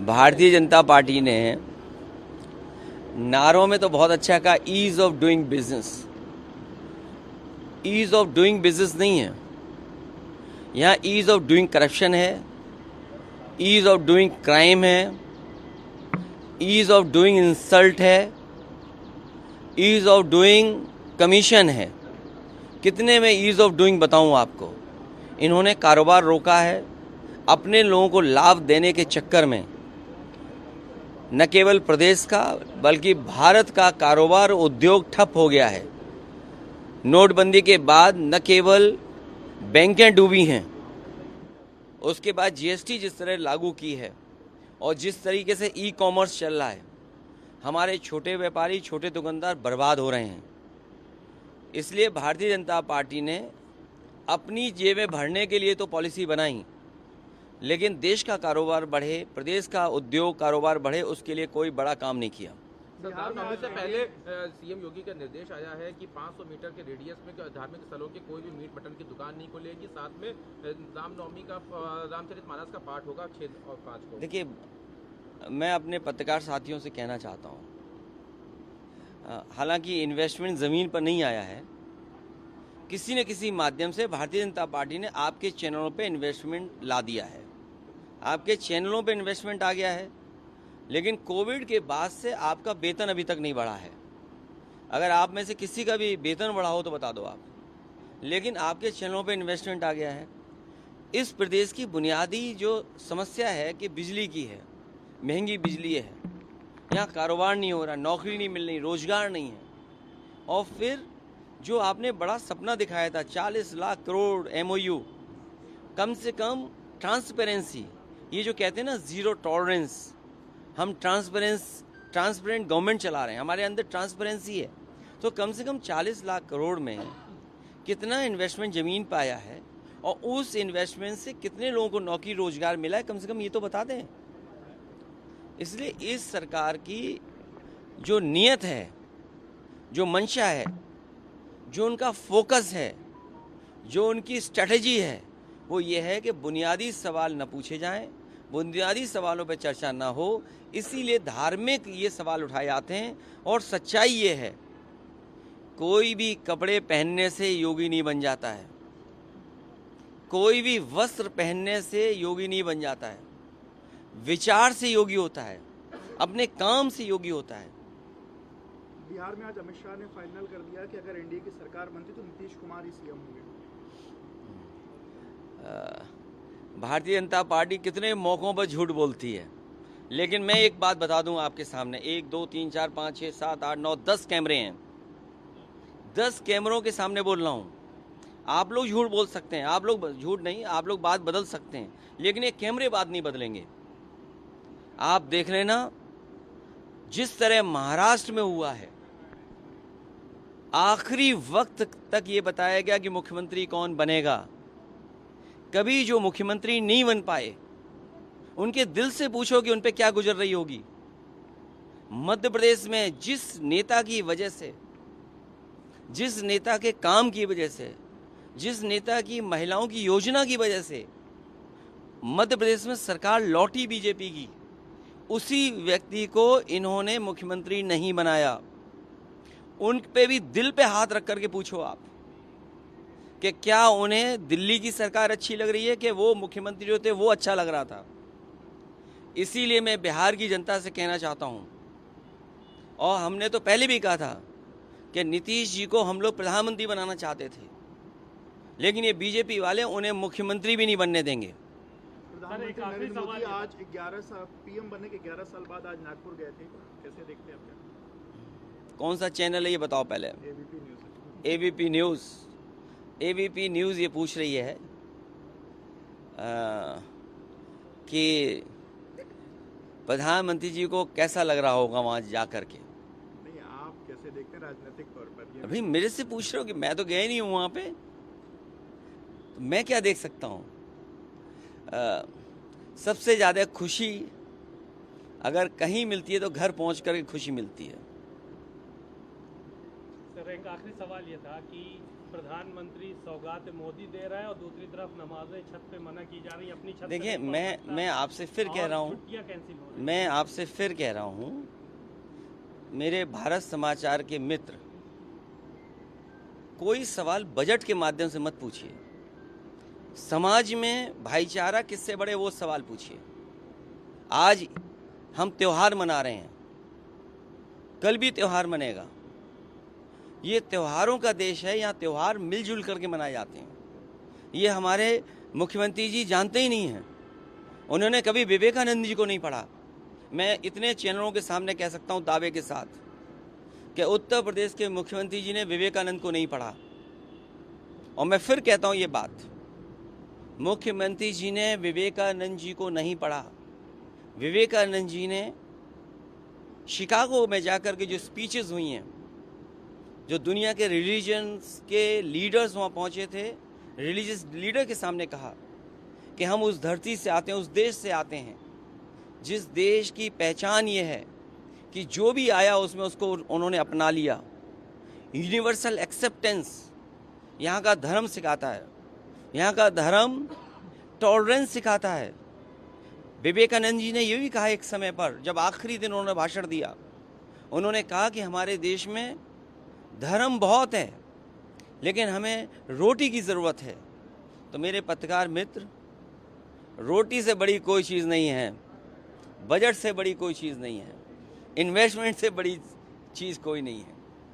Bharatiya Janata party ने नारों में तो बहुत अच्छा कहा, ease of doing business. Ease of doing business नहीं है, यहाँ ईज ऑफ डूइंग करप्शन है, ईज ऑफ डूइंग क्राइम है, ईज ऑफ डूइंग इंसल्ट है, ईज ऑफ डूइंग कमीशन है। कितने में ईज ऑफ डूइंग बताऊं आपको। इन्होंने कारोबार रोका है, अपने लोगों को लाभ देने के चक्कर में न केवल प्रदेश का बल्कि भारत का कारोबार उद्योग ठप हो गया है। नोटबंदी के बाद न केवल बैंकें डूबी हैं, उसके बाद जीएसटी जिस तरह लागू की है और जिस तरीके से ई कॉमर्स चल रहा है, हमारे छोटे व्यापारी, छोटे दुकानदार बर्बाद हो रहे हैं। इसलिए भारतीय जनता पार्टी ने अपनी जेबें भरने के लिए तो पॉलिसी बनाई, लेकिन देश का कारोबार बढ़े, प्रदेश का उद्योग कारोबार बढ़े, उसके लिए कोई बड़ा काम नहीं किया। रामनवमी से पहले सीएम योगी का निर्देश आया है कि 500 मीटर के रेडियस में धार्मिक स्थलों के कोई भी मीट मटन की दुकान नहीं खुलेगी। साथ में रामनवमी का रामचरितमानस का पाठ होगा 6 और 5 को। देखिए, मैं अपने पत्रकार साथियों से कहना चाहता हूँ, हालांकि इन्वेस्टमेंट ज़मीन पर नहीं आया है, किसी न किसी माध्यम से भारतीय जनता पार्टी ने आपके चैनलों पे इन्वेस्टमेंट ला दिया है, आपके चैनलों पे इन्वेस्टमेंट आ गया है। लेकिन कोविड के बाद से आपका वेतन अभी तक नहीं बढ़ा है। अगर आप में से किसी का भी वेतन बढ़ा हो तो बता दो आप। लेकिन आपके चैनलों पे इन्वेस्टमेंट आ गया है। इस प्रदेश की बुनियादी जो समस्या है कि बिजली की है, महंगी बिजली है, यहाँ कारोबार नहीं हो रहा, नौकरी नहीं मिल रही, रोजगार नहीं है। और फिर जो आपने बड़ा सपना दिखाया था 40 लाख करोड़ एमओयू, कम से कम ट्रांसपेरेंसी, ये जो कहते हैं ना जीरो टॉलरेंस, हम ट्रांसपेरेंट गवर्नमेंट चला रहे हैं, हमारे अंदर ट्रांसपेरेंसी है। तो कम से कम 40 लाख करोड़ में कितना इन्वेस्टमेंट ज़मीन पे आया है और उस इन्वेस्टमेंट से कितने लोगों को नौकरी रोजगार मिला है, कम से कम ये तो बता दें। इसलिए इस सरकार की जो नीयत है, जो मंशा है, जो उनका फोकस है, जो उनकी स्ट्रेटजी है, वो ये है कि बुनियादी सवाल न पूछे जाएं, बुनियादी सवालों पर चर्चा ना हो। इसीलिए धार्मिक ये सवाल उठाए जाते हैं। और सच्चाई ये है, कोई भी कपड़े पहनने से योगी नहीं बन जाता है, कोई भी वस्त्र पहनने से योगी नहीं बन जाता है। विचार से योगी होता है, अपने काम से योगी होता है। बिहार में आज अमित शाह ने फाइनल कर दिया कि अगर एनडीए की सरकार बनती तो नीतीश कुमार ही सीएम होंगे। भारतीय जनता पार्टी कितने मौकों पर झूठ बोलती है, लेकिन मैं एक बात बता दूं आपके सामने, 1 2 3 4 5 6 7 8 9 10 कैमरे हैं। 10 कैमरों के सामने बोल रहा हूं। आप लोग झूठ बोल सकते हैं, आप लोग झूठ नहीं, आप लोग बात बदल सकते हैं, लेकिन ये कैमरे बात नहीं बदलेंगे। आप देख लेना, जिस तरह महाराष्ट्र में हुआ है, आखिरी वक्त तक ये बताया गया कि मुख्यमंत्री कौन बनेगा। कभी जो मुख्यमंत्री नहीं बन पाए, उनके दिल से पूछो कि उन पे क्या गुजर रही होगी। मध्य प्रदेश में जिस नेता की वजह से, जिस नेता के काम की वजह से, जिस नेता की महिलाओं की योजना की वजह से मध्य प्रदेश में सरकार लौटी बीजेपी की, उसी व्यक्ति को इन्होंने मुख्यमंत्री नहीं बनाया। उन पे भी दिल पे हाथ रख करके पूछो आप कि क्या उन्हें दिल्ली की सरकार अच्छी लग रही है कि वो मुख्यमंत्री जो थे वो अच्छा लग रहा था। इसीलिए मैं बिहार की जनता से कहना चाहता हूं, और हमने तो पहले भी कहा था कि नीतीश जी को हम लोग प्रधानमंत्री बनाना चाहते थे, लेकिन ये बीजेपी वाले उन्हें मुख्यमंत्री भी नहीं बनने देंगे। प्रधानमंत्री नरेंद्र मोदी आज 11 साल पीएम बनने के 11 साल बाद आज नागपुर गए थे, कैसे देखते हैं आप? कौन सा चैनल है ये बताओ पहले। ABP news. एबीपी न्यूज़ ये पूछ रही है कि प्रधानमंत्री जी को कैसा लग रहा होगा वहाँ जा कर के। नहीं, आप कैसे देखते हैं राजनीतिक तौर पर? अभी मेरे से पूछ रहे हो कि मैं तो गया ही नहीं हूँ वहाँ पे, तो मैं क्या देख सकता हूँ। सबसे ज़्यादा खुशी अगर कहीं मिलती है तो घर पहुँच कर खुशी मिलती है। सर, एक आखिरी सवाल ये था कि प्रधानमंत्री सौगात मोदी दे रहा है और दूसरी तरफ नमाजें छत पे मना की जा रही है, अपनी छत देखिए, पे नहीं पढ़ सकता मैं आपसे फिर कह रहा हूँ, छुट्टियां कैंसिल हो रही हैं। मैं आपसे फिर कह रहा हूँ, मेरे भारत समाचार के मित्र, कोई सवाल बजट के माध्यम से मत पूछिए। समाज में भाईचारा किससे बड़े, वो सवाल पूछिए। आज हम त्योहार मना रहे हैं, कल भी त्योहार मनेगा। ये त्योहारों का देश है, यहाँ त्योहार मिलजुल करके मनाए जाते हैं। ये हमारे मुख्यमंत्री जी जानते ही नहीं हैं। उन्होंने कभी विवेकानंद जी को नहीं पढ़ा। मैं इतने चैनलों के सामने कह सकता हूँ दावे के साथ कि उत्तर प्रदेश के मुख्यमंत्री जी ने विवेकानंद को नहीं पढ़ा। और मैं फिर कहता हूँ ये बात, मुख्यमंत्री जी ने विवेकानंद जी को नहीं पढ़ा। विवेकानंद जी ने शिकागो में जाकर के जो स्पीचेस हुई हैं, जो दुनिया के रिलीजन्स के लीडर्स वहाँ पहुँचे थे, रिलीजियस लीडर के सामने कहा कि हम उस धरती से आते हैं, उस देश से आते हैं जिस देश की पहचान ये है कि जो भी आया उसमें उसको उन्होंने अपना लिया। यूनिवर्सल एक्सेप्टेंस यहाँ का धर्म सिखाता है, यहाँ का धर्म टॉलरेंस सिखाता है। विवेकानंद जी ने ये भी कहा एक समय पर, जब आखिरी दिन उन्होंने भाषण दिया, उन्होंने कहा कि हमारे देश में धर्म बहुत है लेकिन हमें रोटी की ज़रूरत है। तो मेरे पत्रकार मित्र, रोटी से बड़ी कोई चीज़ नहीं है, बजट से बड़ी कोई चीज़ नहीं है, इन्वेस्टमेंट से बड़ी चीज़ कोई नहीं है।